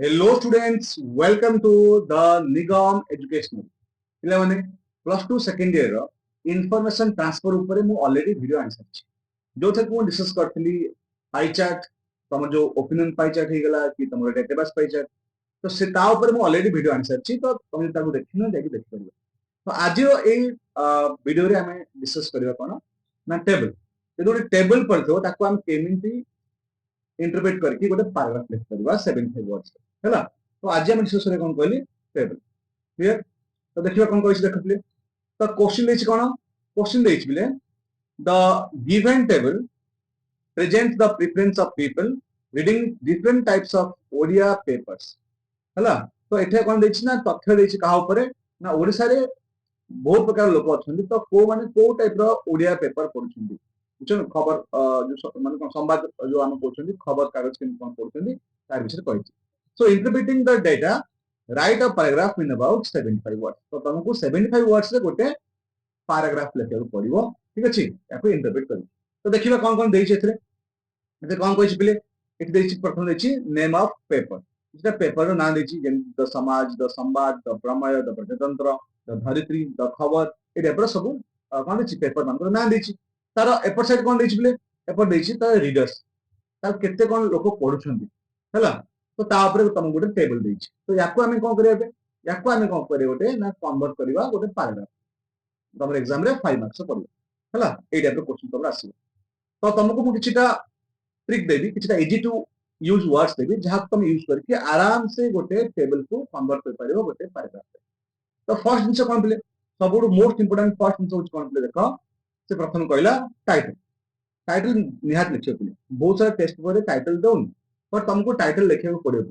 Hello students, welcome to the Nigam Educational. पिलाने plus two second year information transfer ऊपर मु already video आनि सारी जो थे को डिस्कस करथली पाई चार्ट तुम जो ओपिनियन पाई चार्ट हे गला कि तुम डेटाबेस पाई चार्ट तो से ता ऊपर मु ऑलरेडी वीडियो आनि सारी तो तुम ताको देखिनो जाके देख परबो तो आज ए वीडियो रे हमें डिस्कस करबा कोन ना टेबल जो टेबल पड़थो ताको हम केमिति इंटरप्रेट करके गोटे पैराग्राफ लिख करबा 75 वर्ड्स हैला तो आज हम डिस्कस करे कोन कहली टेबल क्लियर तो देखिबा कोन कहै छै देखथले तो क्वेश्चन देछि कोन क्वेश्चन देछि बिले the given table presents the preference of people reading different types of Odia papers हैला तो एथे कोन देछि ना तथ्य देछि कहा ऊपर ना ओडिसा रे बहुत प्रकार लोक अछंती तो को माने को टाइप रो ओडिया पेपर पढुछंती बुझन खबर जो माने संवाद जो हम पढुछंती खबर कागज के कोन पढुछंती तार विषय कहै so interpreting the data write a paragraph in about 75 words तो तुमको 75 वर्ड्स रे गोटे पैराग्राफ लिखिବାକୁ पड़िबो ठीक अछि याको इंटरप्रेट करी तो देखिबा कोन कोन देछि एथरे एते कोन कहै छिले एते देछि प्रथम देछि नेम ऑफ पेपर जेटा पेपर रो नाम देछि द समाज द संवाद द प्रमेय द प्रजातंत्र द धरित्री द खबर ए पेपर सब कोन देछि पेपर मान नाम देछि तार एपर साइड कोन देछि बिले एपर देछि त रीडर्स तार केते कोन लोक पढुछंती हैला तो ता ऊपर तुम गोटे टेबल देछि तो याको हमें कोन करिया याको हमें कोन करे गोटे ना कन्वर्ट करबा गोटे पैराग्राफ तुम एग्जाम रे 5 मार्क्स पड़ो हैला ए टाइप रो क्वेश्चन तुम आसीबो तो तुमको मु किछिटा trick Devi किछिटा easy to use words देबी जहा तुम यूज करके आराम से गोटे टेबल को कन्वर्ट कर पारिबो गोटे पैराग्राफ तो फर्स्ट दिन से कोन बिले सबुड मोस्ट इंपोर्टेंट फर्स्ट दिन से कोन बिले देखो से प्रथम कहला टाइटल टाइटल निहात लिखियो बिले बहुत सारा टेस्ट पर टाइटल दोन पर तुमको टाइटल लिखियो पड़ियो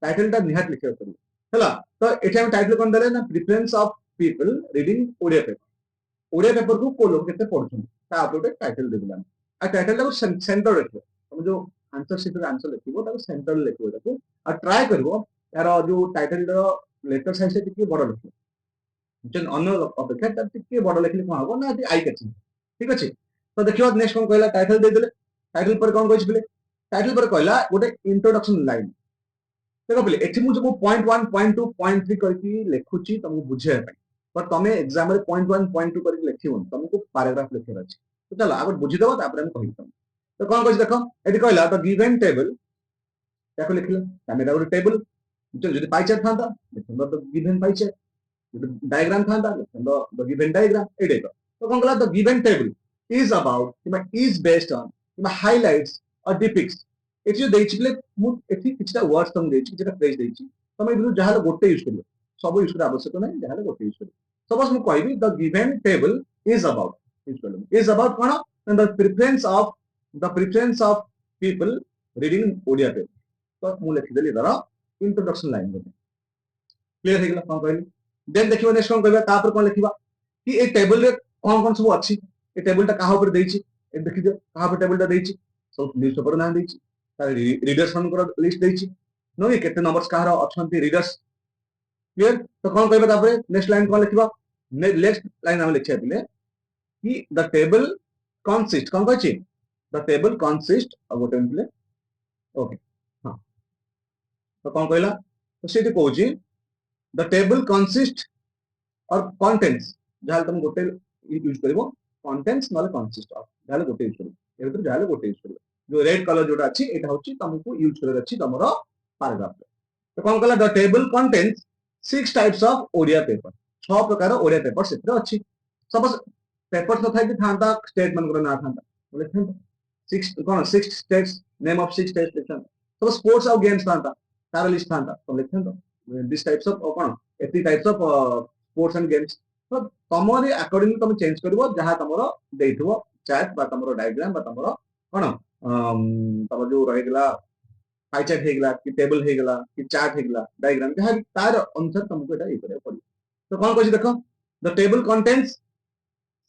टाइटल टा निहात लिखियो पड़ियो हैला तो एटा हम टाइटल कोन देले ना preference of people reading Odia paper को को लोग केते पढुछन ता ऊपर टाइटल देबला आ टाइटल को सेंटर रखियो तुम जो आंसर शीट रे आंसर लिखिबो ताको सेंटर लिखिबो ताको आ ट्राई करबो यार जो टाइटल रो लेटर साइज से टिके बड़ लिखियो जन अन्य अपेक्षा त टिके बड़ लिखले कोन हबो ना आई कैचिंग ठीक अछि तो देखियो नेक्स्ट कोन कहला टाइटल दे देले टाइटल पर कोन कहै छिले टाइटल पर कहला गोटे इंट्रोडक्शन लाइन देखो बिले एठी मु जो पॉइंट 1 पॉइंट 2 पॉइंट 3 करके लिखुची तुमको बुझे पई पर तमे एग्जाम रे पॉइंट 1 पॉइंट 2 करके लिखियो तुमको पैराग्राफ लिखियो अछि तो चलो आगे बुझी देबो तापर हम कहि तुम तो कोन कहै देखो एठी कहला तो गिवन टेबल ताको लिखले तमे दा टेबल जदि पाई चार्ट थांता लिखलो तो गिवन पाई चार्ट जदि डायग्राम थांता लिखलो द गिवन डायग्राम ए देखो तो कोन कहला the given table is about किबा इज बेस्ड ऑन किबा हाइलाइट्स और डिपिक्ट्स एठी जो देछि बिले मु एठी किछटा वर्ड्स तुम देछि जेटा फ्रेज देछि तमे बिलु जहाल गोटे यूज करियो सब यूज करे आवश्यक नै जहाल गोटे यूज करियो सपोज मु कहबी the given table is about use करलो इज अबाउट कोन the preference of people reading Odia paper तो मु लिखि देली दरा इंट्रोडक्शन लाइन में क्लियर हे गेला कोन कहली देन देखिबो नेक्स्ट कोन कहबा तापर कोन लिखिबा कि ए टेबल रे कोन कोन सब अछि ए टेबल ता कहा ऊपर देछि ए देखि दियो कहा ऊपर टेबल ता देछि सब न्यूज़पेपर नाम देछि तार रीडर्स मानकर लिस्ट देछि नो ये केते नंबर्स कहार अछंती रीडर्स क्लियर तो कोन कहबा तापर नेक्स्ट लाइन कोन लिखिबा नेक्स्ट लाइन हम लिखिया दिले कि द टेबल कंसिस्ट कोन कहछि the table consist of what एम्प्ले ओके हां तो कोन कहला तो सेठी कहछि द टेबल कंसिस्ट और कंटेंट्स जहाल तुम गोटे यूज करबो कंटेंट्स नले कंसिस्ट ऑफ जहाल गोटे यूज करबो ए भीतर जहाल गोटे यूज करबो जो रेड कलर जोटा अछि एटा होछि तुमको यूज करे अछि तमरो पैराग्राफ तो कोन कहला the table contents 6 types of Odia paper 6 प्रकार ओडिया पेपर सेत्र अछि सपोज पेपर तो थाइ कि थांता स्टेट मन ना थांता बोले थांता 6 कोन 6 स्टेट्स नेम ऑफ 6 स्टेट्स लिखन तो स्पोर्ट्स और गेम्स थांता तार लिस्ट थांता तो लिखन तो दिस टाइप्स ऑफ कोन एती types of sports and games तो तमरे अकॉर्डिंग तुम चेंज करबो जहां तमरो देइथबो चार्ट बा तमरो डायग्राम बा तमरो कोन तम जो रह गला पाई चार्ट हे गला कि टेबल हे गला कि चार्ट हे गला डायग्राम जहां तार अनुसार तुमको एटा ए करे पड़ी तो कोन कहै देखो the table contains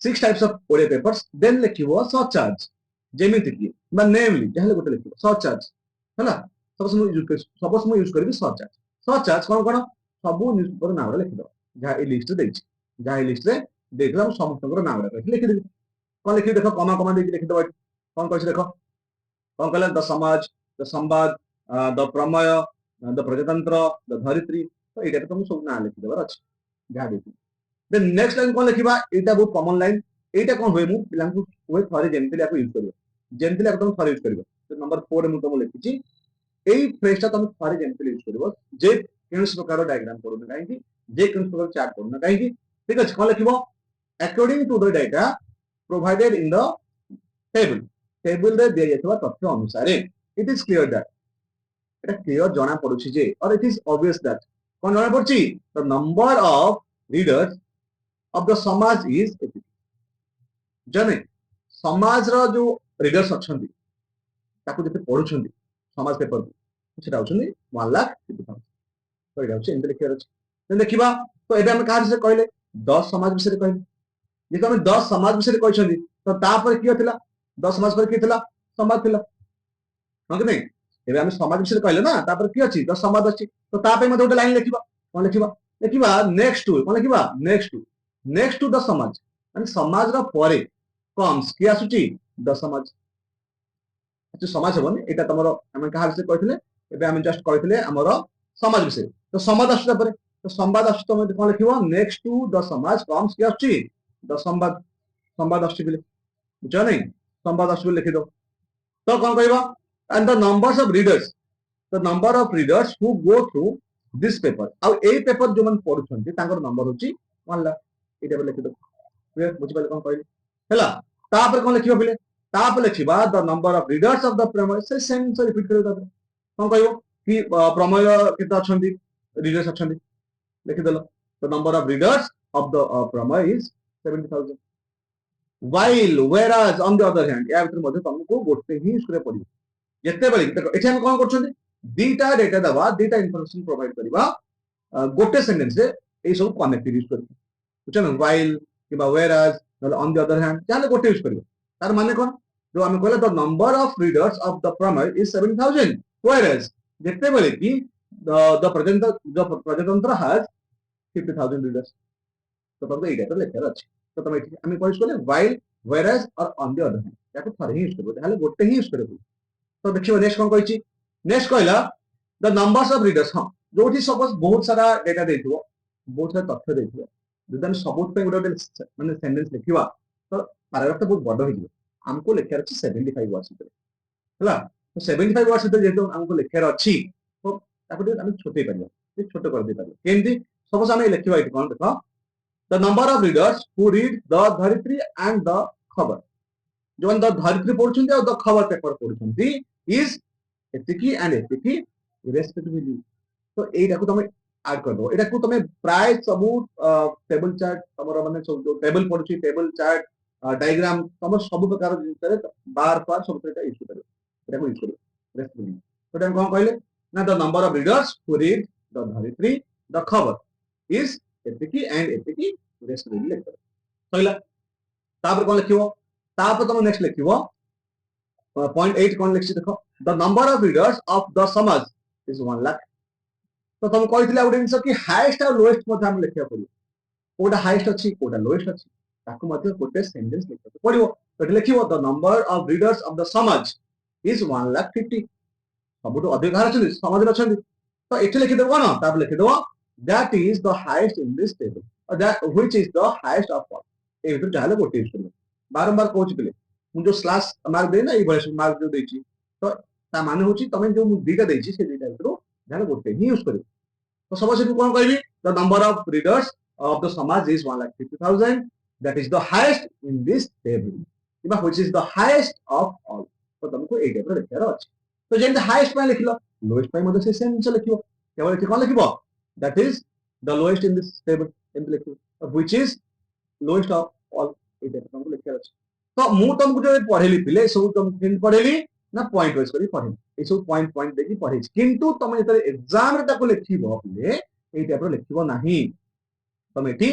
6 types of Odia papers then लिखिबो सच चार्ज जेमिति कि बा नेमली जहां गोटे लिखिबो सच चार्ज हैला सपोज मु यूज करबी सच चार्ज कोन सब न्यूज़पेपर नाम लिखि दो जहां ए लिस्ट देछि जहां ए लिस्ट रे देखला समस्त नाम लिखि देबी कोन लिखि देखो कमा कमा दे लिखि दो कोन कहै देखो कोन कहला द समाज द संवाद द प्रमेय द प्रजातंत्र, द धरित्री, तो एटा तुम सब ना लिखि देबार अछि जहा देखि देन नेक्स्ट लाइन कोन लिखिबा एटा बहुत कॉमन लाइन एटा कोन होय मु पिलां को होय थरे जेंतिले आको यूज करियो जेंतिले आको तुम थरे यूज करियो तो नंबर 4 मु तुम लिखिची एई फ्रेज ता तुम थरे जेंतिले यूज करियो जे केनस प्रकार डायग्राम पढुन काई कि जे केनस प्रकार चार्ट पढुन काई कि ठीक अछि कोन लिखिबो according to the data provided in the table रे दिया जायतबा तथ्य अनुसार it is clear that এটা ক্লিয়ার জনা পড়ুছি যে or it is obvious that কোন জনা পড়ছি the number of readers of the samaj is जने समाज रो जो रीडर्स अछंती ताको जते पढुछंती समाज पेपर सेटा होछंती 1 लाख 50,000 तो एटा होछ एंते लिखियर अछि तो देखिबा तो एबे हम काहा से कहले 10 समाज विषय कहले जेको हम 10 समाज विषय कहछंती तो तापर कियो थिला 10 समाज पर कि थिला समाज थिला हां कि नहीं एबे हम समाज विषय कहले ना तापर कि अछि 10 समाज अछि तो तापे मते गोटे लाइन लिखिबा कोन लिखिबा लिखिबा नेक्स्ट टू कोन लिखिबा नेक्स्ट टू द समाज माने समाज रा परे कम्स कि आसुची द समाज जो समाज होबनी एटा तमरो हम कहा विषय कहथिले एबे हम जस्ट कहथिले हमरो समाज विषय तो संवाद आसुता परे तो संवाद आसु तो कोन लिखिबो नेक्स्ट टू द समाज कम्स कि आसुची द संवाद संवाद आसुची बिले बुझा नहीं संवाद आसु लिखि दो तो कोन कहबो and the numbers of readers the number of readers who go through this paper ଆଉ एई पेपर जो मन पढुछंती तांकर नंबर होची 1 लाख एटा बे लिखि दो क्लियर बुझि पाले कोन कहली हला तापर कोन लिखिबो बिले तापर लिखिबा the number of readers of the Prameya से सेम से रिपीट करियो तापर कोन कहबो कि प्रमेय केता अछंती रीडर्स अछंती लिखि देलो the number of readers of the प्रमेय is 70,000 while whereas on the other hand या भीतर मध्ये तुमको गोटे ही स्क्रे पडियो जते बेले देखो एठी हम कोन करछन दीटा डेटा दबा दीटा इंफॉर्मेशन प्रोवाइड करबा गोटे सेंटेंस रे ए सब कनेक्टिव यूज करबा बुझन while किबा whereas on the other hand जाने गोटे यूज करबा तार माने कोन जो हम कहले the number of readers of the प्रमेय इज 70,000 whereas जते बेले कि द प्रजातंत्र हैज 50,000 रीडर्स तो तब एटा तो लेखर अछि तो तमे हम कोन कहले while whereas और on the other hand याको थरे ही यूज करबो ताले गोटे ही यूज करबो तो देखियो नेक्स्ट कोन कहछि नेक्स्ट कहला द नंबर्स ऑफ रीडर्स हां जोठी सपोज बहुत सारा डेटा देथिबो बहुत सारा तथ्य देथिबो जदि हम सबूत पे गोटे माने सेंटेंस लिखिबा तो पैराग्राफ तो बहुत बड़ हो जिवो हमको लिखियार अछि 75 वर्ड्स भितर हला तो 75 वर्ड्स भितर जेतो हमको लिखियार अछि तो ताको हम छोटे परियो ये छोटे कर दे परियो केंदी सपोज हम लिखिबा इट कोन देखो the number of readers who read the Dharitri and the खबर जो द धरित्री पढुछंती और द खबर पेपर पढुछंती इज एतिकी एंड एतिकी रेस्पेक्टिवली तो एटा को तमे ऐड कर दो एटा को तमे प्राय सब टेबल चार्ट हमर माने सब टेबल पढुची टेबल चार्ट डायग्राम तम सब प्रकार जितरे बार बार सब एटा यूज करियो एटा को यूज करियो रेस्पेक्टिवली तो हम कोन कहले ना the number of readers who read the Dharitri the खबर इज एतिकी एंड एतिकी रेस्पेक्टिवली लिख दो सहीला तापर कोन लिखिबो तापर तुम नेक्स्ट लिखिबो पॉइंट 8 कोन लिखछि देखो the number of readers of the Samaja is 1 lakh तो तुम कहितले आ जिंस कि हाईएस्ट और लोएस्ट मध्ये हम लिखिया पड़ियो कोटा हाईएस्ट अछि कोटा लोएस्ट अछि ताको मध्ये गोटे सेंटेंस लिखिया पड़ियो तो लिखिबो the number of readers of the Samaja is 1 lakh 50 सबुतो अधिक हार अछि समाज अछंती तो एठी लिखि देबो ना तापर लिखि देबो that is the highest in this table और that which is the highest of all ए भीतर जाले गोटे यूज करियो बारंबार कहूच पिले मु जो स्लैश मार्क दे ना ई बळे मार्क जो देछि तो ता माने होछि तमे जो मु दीटा देछि से दीटा भीतर जाले गोटे ही यूज करियो तो सबसे से कोन कहबी the number of readers of the Samaja is 1,50,000 that is the highest in this table किबा which is the highest of all तो तुमको ए टाइप रे लिखियार अछि तो जेंत हाईएस्ट पे लिखलो लोएस्ट पे मध्ये से सेम से लिखियो केवल एठी कोन लिखिबो that is the lowest in this table इन लिखियो which is lowest of all ए टाइप तुमको लिखियार अछि तो मु तुमको जो पढेली पिले सब तुम किन पढेली ना पॉइंट वाइज करी पढे ए सब पॉइंट पॉइंट देखि पढे किंतु तुम जतरे एग्जाम रे ताको लिखिबो पिले ए टाइप रो लिखिबो नाही तुम एठी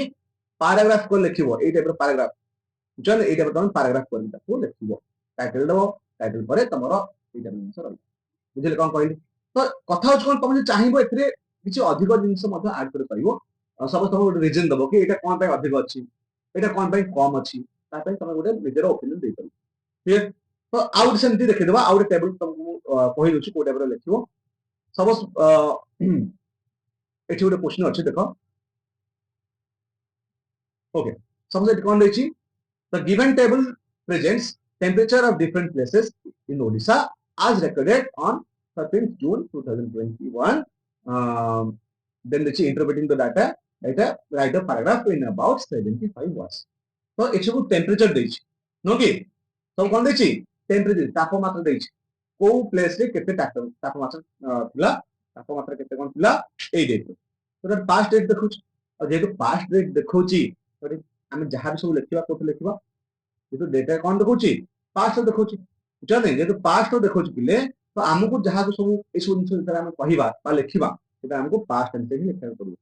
पैराग्राफ को लिखिबो ए टाइप रो पैराग्राफ जन ए टाइप रो तुम पैराग्राफ कर ताको लिखिबो टाइटल दबो टाइटल परे तमरो ए टाइप आंसर रहल बुझले कोन कहली तो कथा होछ कोन तुम जे चाहिबो एथरे किछि अधिक जिंस मध्ये ऐड कर परिबो सब सब रीजन दबो कि एटा कोन पे अधिक अछि एटा कोन पे कम अछि तापे तुम गोटे निजर ओपिनियन दे पारो ठीक तो आउट सेमती देखि देबा आउट टेबल तुमको कहि दोछि को टाइप रो लिखिबो सपोज एठी गोटे क्वेश्चन अछि देखो ओके सपोज एठी कोन दैछि the given table presents temperature of different places in Odisha as recorded on 13th June 2021 then the interpreting the data write a paragraph in about 75 words तो एसबू temperature देछि no कि सब कोन देछि टेम्परेचर तापमात्रा देछि को प्लेस रे केते तापमात्रा थिला तापमात्रा केते कोन थिला एई डेट तो पास्ट डेट देखुछि और जेतु पास्ट डेट देखुछि तो हम जहां सब लिखिबा कोते लिखिबा जेतु डेटा कोन देखुछि पास्ट देखुछि बुझा नै जेतु पास्ट देखुछि पिले तो हमकु जहां को सब ए सब जिंस हम कहिबा बा लिखिबा सेटा हमकु पास्ट टेंस ही लिखा पड़िबो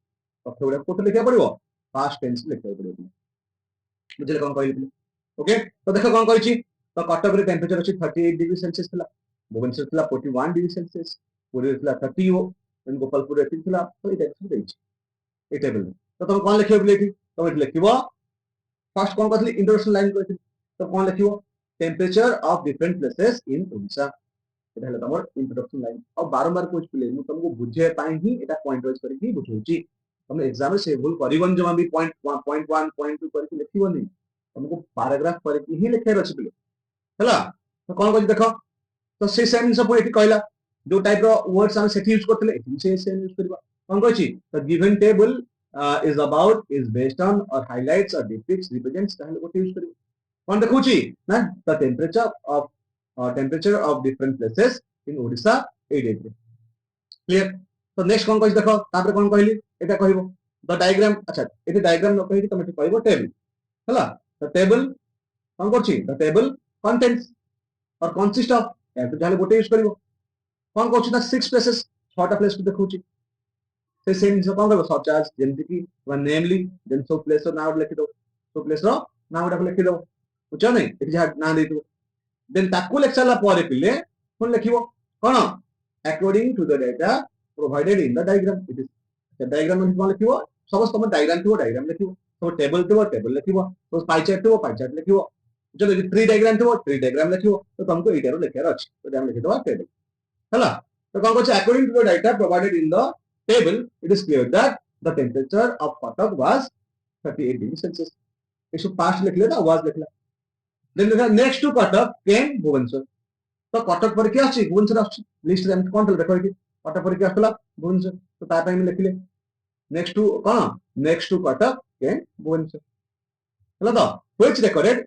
तथ्य गुडा कोते लिखा पड़िबो पास्ट टेंस लिखा पड़िबो बुझले कोन कहली ओके तो देखो कोन कहिछि तो कटक रे टेंपरेचर अछि 38 डिग्री सेल्सियस थिला भुवनेश्वर थिला 41 डिग्री सेल्सियस पुरी थिला 30 देन गोपालपुर रे थिला तो एटा सब देछि ए टेबल तो तुम कोन लिखिबो बिले तुम लिखिबो फर्स्ट कोन कहली इंट्रोडक्शन लाइन कहली तो कोन लिखिबो temperature of different places in Odisha एटा हला तमर इंट्रोडक्शन लाइन और बारंबार कोच पिले मु तुमको बुझे पाई ही एटा पॉइंट वाइज करके बुझौची तुम एग्जाम से भूल करिवन जमा भी पॉइंट 1.2 करके लिखिबो नहीं तुमको पैराग्राफ करके ही लिखे रछि पिले हला तो कोन कहली देखो तो से सेम सब एठी कहला जो टाइप रो वर्ड्स हम सेठी यूज करथले एठी से सेम यूज करबा कोन कहछि the given table is based on or highlights or depicts represents ताहले कोटे यूज करबो कोन देखुछि ना the temperature of different places in Odisha ए डेट क्लियर तो नेक्स्ट कोन कहछि देखो तापर कोन कहली एटा कहबो द डायग्राम अच्छा एटी डायग्राम न कहि तुम एटी कहबो टेबल हला द टेबल कोन करछि द टेबल कंटेंट्स और कंसिस्ट ऑफ एटा जाले गोटे यूज करबो कोन करछि ना 6 प्लेसेस 6टा प्लेस को देखुछि से सेम जो कोन करबो सच एज जेंति की वन नेमली देन सो प्लेस रो नाउ लिखि दो सो प्लेस रो नाउ लिखि दो बुझा नै एटी जा ना दे दो देन ताकू लिख साला पारे पिले कोन लिखिबो कोन according to the data provided in the diagram it is the diagram में कोन लिखिबो सबस तुम डायग्राम लिखिबो तो टेबल लिखिबो तो पाई चार्ट लिखिबो जो ट्री डायग्राम लिखिबो तो तुमको एटा रो लिखियार अछि तो हम लिखि दो टेबल हला तो कोन कहछ according to the data provided in the table it is clear that the temperature of Cuttack was 38 degrees Celsius इसको पास्ट लिख लेना was लिखला देन देखा next to Cuttack came Bhubaneswar तो Cuttack पर क्या अछि भुवनेश्वर अछि लिस्ट रे हम कंट्रोल देखो कि Cuttack पर क्या आसला भुवनेश्वर तो ता पय हम लिखले नेक्स्ट टू कोन next to Cuttack came Bhubaneswar हला तो which recorded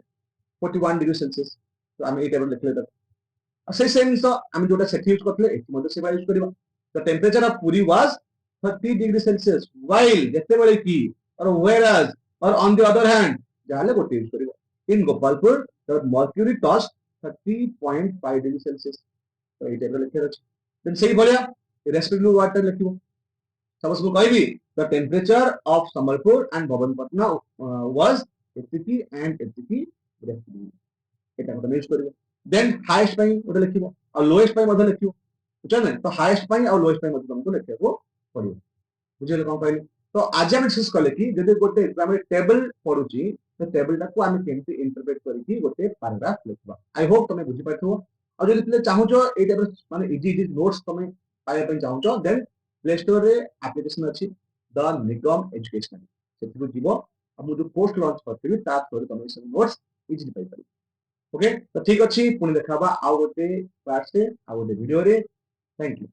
41 डिग्री सेल्सियस तो हम ए टेबल लिख लेता से सेम तो हम जोटा सेट यूज करथले एटी मते सेवा यूज करबा the temperature of Puri was 30 degrees Celsius while jete bale ki or whereas or on the other hand jale gote use karibo in Gopalpur the mercury touched 30.5 degrees Celsius तो ये table लिखे रछ then सही बोलिया respective water लिखिबो suppose को कहबी the temperature of Sambalpur and Bhabanpatna was एतिकी and एतिकी respective एटा को यूज करिबो देन हाईएस्ट पाई ओटा लिखिबो और लोएस्ट पाई मधे लिखिबो बुझा नै तो हाईएस्ट पाई और लोएस्ट पाई मधे तुमको लिखिबो पड़िबो बुझले कोन कहली तो आज हम डिस्कस कले कि जदि गोटे एग्जाम रे टेबल पडुची तो टेबल टा को हम केमति इंटरप्रेट करिकि गोटे पैराग्राफ लिखबा आई होप तुमे बुझि पाथो और जदि तुमे चाहूचो ए टेबल माने इजी नोट्स तुमे पाया पय चाहूचो देन प्ले स्टोर रे एप्लीकेशन अछि द निगम एजुकेशनल सेठु जीवो हम जो पोस्ट लॉन्च करथिबी ता थ्रू तुमे सब नोट्स इजी पाई पारि ओके तो ठीक अछि पुनी देखाबा आ गोटे क्लास रे आ गोटे वीडियो रे थैंक यू